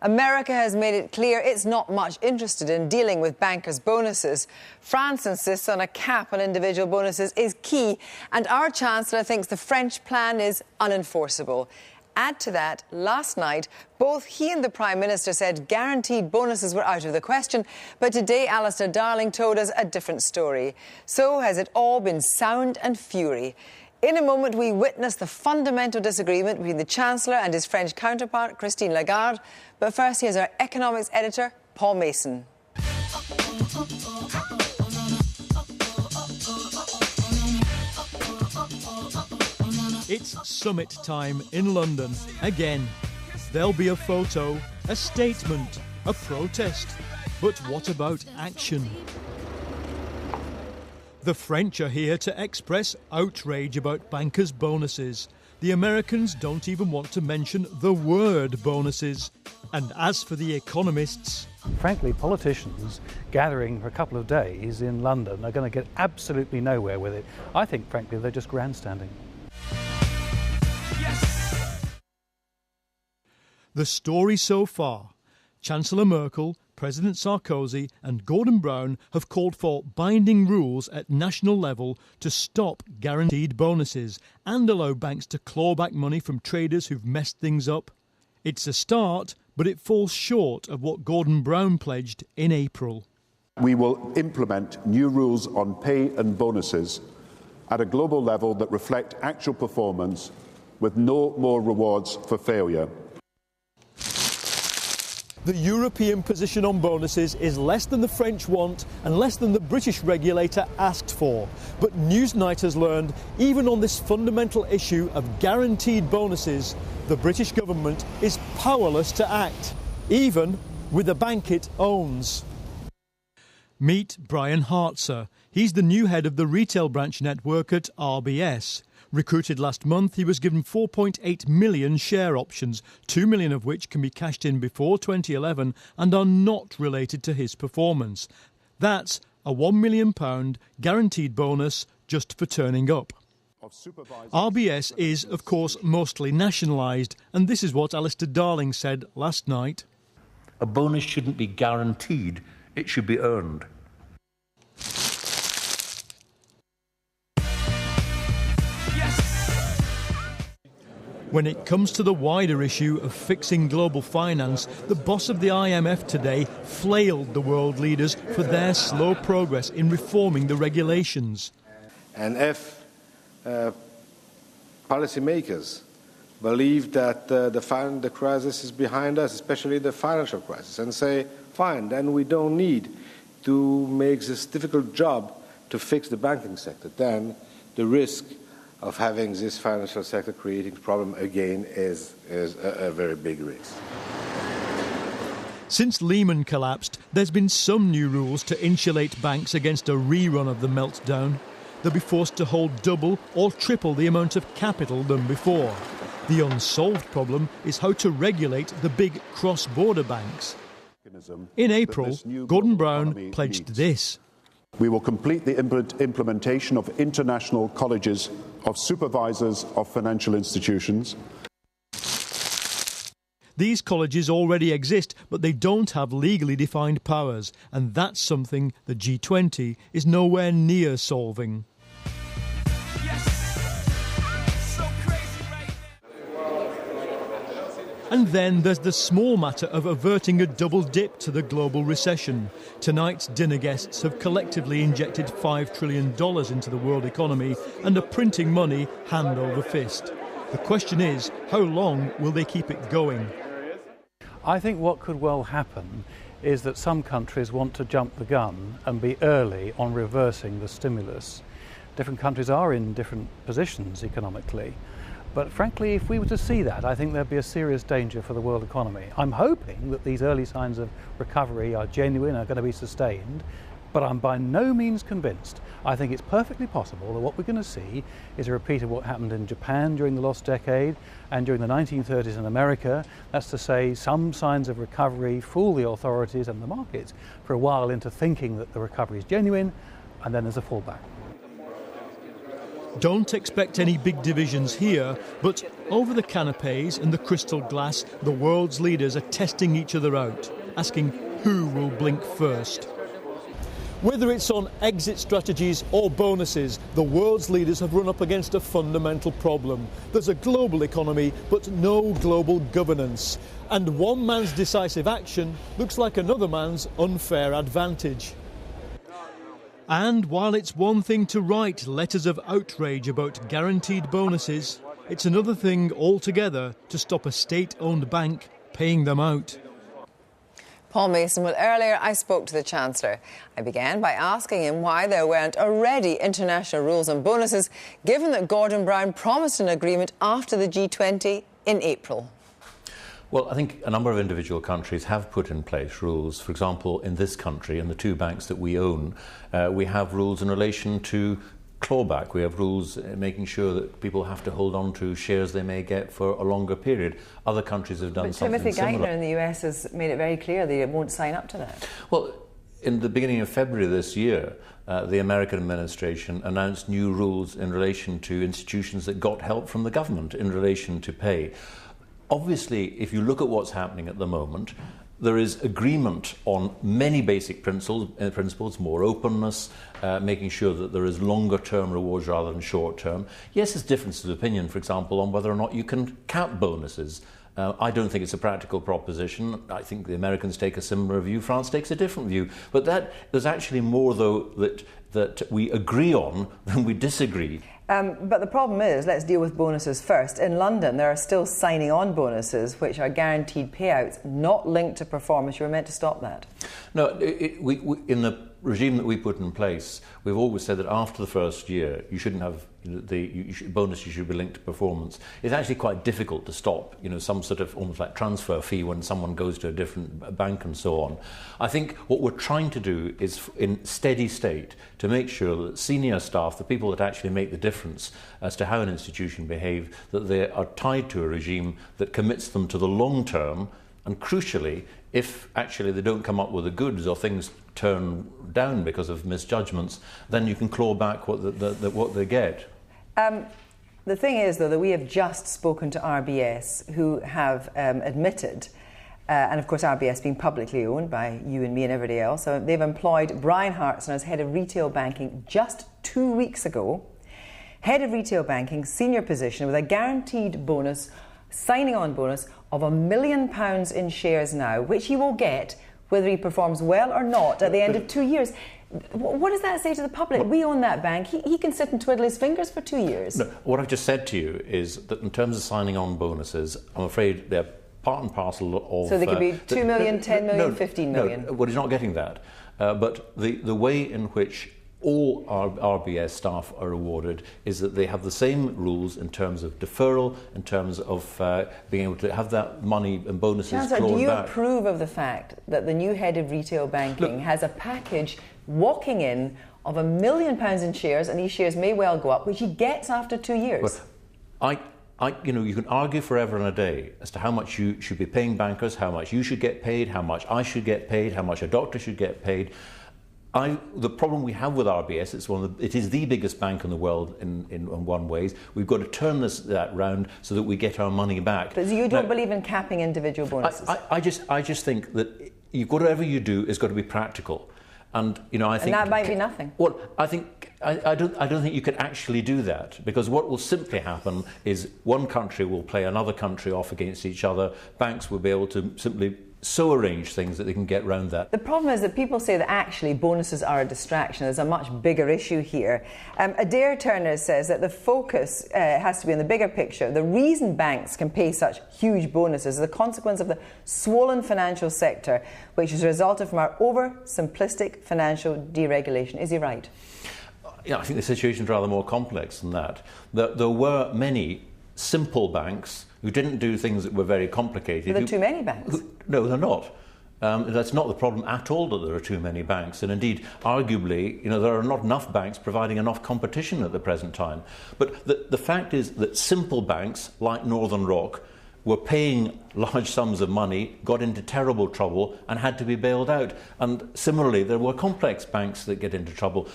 America has made it clear it's not much interested in dealing with bankers' bonuses. France insists on a cap on individual bonuses is key, and our Chancellor thinks the French plan is unenforceable. Add to that, last night, both he and the Prime Minister said guaranteed bonuses were out of the question, but today Alistar Darling told us a different story. So has it all been sound and fury? In a moment, we witness the fundamental disagreement between the Chancellor and his French counterpart, Christine Lagarde. But first, here's our economics editor, Paul Mason. It's summit time in London again. There'll be a photo, a statement, a protest. But what about action? The French are here to express outrage about bankers' bonuses. The Americans don't even want to mention the word bonuses. And as for the economists... Frankly, politicians gathering for a couple of days in London are going to get absolutely nowhere with it. I think, frankly, they're just grandstanding. The story so far: Chancellor Merkel, President Sarkozy and Gordon Brown have called for binding rules at national level to stop guaranteed bonuses and allow banks to claw back money from traders who've messed things up. It's a start, but it falls short of what Gordon Brown pledged in April. We will implement new rules on pay and bonuses at a global level that reflect actual performance, with no more rewards for failure. The European position on bonuses is less than the French want and less than the British regulator asked for. But Newsnight has learned, even on this fundamental issue of guaranteed bonuses, the British government is powerless to act, even with a bank it owns. Meet Brian Hartzer. He's the new head of the retail branch network at RBS. Recruited last month, he was given 4.8 million share options, 2 million of which can be cashed in before 2011 and are not related to his performance. That's a £1 million guaranteed bonus just for turning up. RBS is, of course, mostly nationalised, and this is what Alistar Darling said last night. A bonus shouldn't be guaranteed, it should be earned. When it comes to the wider issue of fixing global finance, the boss of the IMF today flailed the world leaders for their slow progress in reforming the regulations. And if policymakers believe that the crisis is behind us, especially the financial crisis, and say, fine, then we don't need to make this difficult job to fix the banking sector, then the risk of having this financial sector creating problem again is a very big risk. Since Lehman collapsed, there's been some new rules to insulate banks against a rerun of the meltdown. They'll be forced to hold double or triple the amount of capital than before. The unsolved problem is how to regulate the big cross-border banks. In April, Gordon Brown pledged this. We will complete the implementation of international colleges of supervisors of financial institutions. These colleges already exist, but they don't have legally defined powers, and that's something the G20 is nowhere near solving. And then there's the small matter of averting a double dip to the global recession. Tonight's dinner guests have collectively injected $5 trillion into the world economy and are printing money hand over fist. The question is, how long will they keep it going? I think what could well happen is that some countries want to jump the gun and be early on reversing the stimulus. Different countries are in different positions economically. But frankly, if we were to see that, I think there'd be a serious danger for the world economy. I'm hoping that these early signs of recovery are genuine, are going to be sustained, but I'm by no means convinced. I think it's perfectly possible that what we're going to see is a repeat of what happened in Japan during the lost decade and during the 1930s in America. That's to say, some signs of recovery fool the authorities and the markets for a while into thinking that the recovery is genuine, and then there's a fallback. Don't expect any big divisions here, but over the canapes and the crystal glass, the world's leaders are testing each other out, asking who will blink first. Whether it's on exit strategies or bonuses, the world's leaders have run up against a fundamental problem. There's a global economy, but no global governance. And one man's decisive action looks like another man's unfair advantage. And while it's one thing to write letters of outrage about guaranteed bonuses, it's another thing altogether to stop a state-owned bank paying them out. Paul Mason, well, earlier I spoke to the Chancellor. I began by asking him why there weren't already international rules on bonuses, given that Gordon Brown promised an agreement after the G20 in April. Well, I think a number of individual countries have put in place rules. For example, in this country, in the two banks that we own, we have rules in relation to clawback. We have rules making sure that people have to hold on to shares they may get for a longer period. Other countries have done something Timothy similar. Geithner in the US has made it very clear that it won't sign up to that. Well, in the beginning of February this year, the American administration announced new rules in relation to institutions that got help from the government in relation to pay. Obviously, if you look at what's happening at the moment, there is agreement on many basic principles, more openness, making sure that there is longer-term rewards rather than short-term. Yes, there's differences of opinion, for example, on whether or not you can cap bonuses. I don't think it's a practical proposition. I think the Americans take a similar view. France takes a different view. But there's actually more, though, that we agree on than we disagree. But the problem is, let's deal with bonuses first. In London, there are still signing on bonuses, which are guaranteed payouts, not linked to performance. You were meant to stop that. No, in the regime that we put in place, we've always said that after the first year, you shouldn't have bonus. You should be linked to performance. It's actually quite difficult to stop, some sort of almost like transfer fee when someone goes to a different bank and so on. I think what we're trying to do is, in steady state, to make sure that senior staff, the people that actually make the difference as to how an institution behaves, that they are tied to a regime that commits them to the long term. And crucially, if actually they don't come up with the goods or things turn down because of misjudgments, then you can claw back what they get. The thing is, though, that we have just spoken to RBS, who have admitted, and of course RBS being publicly owned by you and me and everybody else, so they've employed Brian Hartson as head of retail banking just 2 weeks ago. Head of retail banking, senior position, with a guaranteed bonus, signing on bonus of £1 million in shares now, which he will get whether he performs well or not at the end of 2 years. What does that say to the public? Well, we own that bank. He can sit and twiddle his fingers for 2 years. No, what I've just said to you is that in terms of signing on bonuses, I'm afraid they're part and parcel of... So they could be 2 million, 10 million, 15 million. No, well, he's not getting that. But the way in which all our RBS staff are awarded is that they have the same rules in terms of deferral, in terms of being able to have that money and bonuses clawed back. Chancellor, do you approve of the fact that the new head of retail banking has a package walking in of £1 million in shares, and these shares may well go up, which he gets after 2 years? Well, you can argue forever and a day as to how much you should be paying bankers, how much you should get paid, how much I should get paid, how much a doctor should get paid. The problem we have with RBS, it is the biggest bank in the world in one way. We've got to turn that round so that we get our money back. But you don't believe in capping individual bonuses? I just think that whatever you do has got to be practical. And I think, and that might be nothing. Well, I don't think you can actually do that, because what will simply happen is one country will play another country off against each other. Banks will be able to simply so arrange things that they can get round that. The problem is that people say that actually bonuses are a distraction. There's a much bigger issue here. Adair Turner says that the focus has to be on the bigger picture. The reason banks can pay such huge bonuses is the consequence of the swollen financial sector, which has resulted from our over-simplistic financial deregulation. Is he right? Yeah, I think the situation is rather more complex than that. There were many simple banks who didn't do things that were very complicated. But there are too many banks. No, they're not. That's not the problem at all, that there are too many banks. And indeed, arguably, there are not enough banks providing enough competition at the present time. But the fact is that simple banks like Northern Rock were paying large sums of money, got into terrible trouble and had to be bailed out. And similarly, there were complex banks that get into trouble.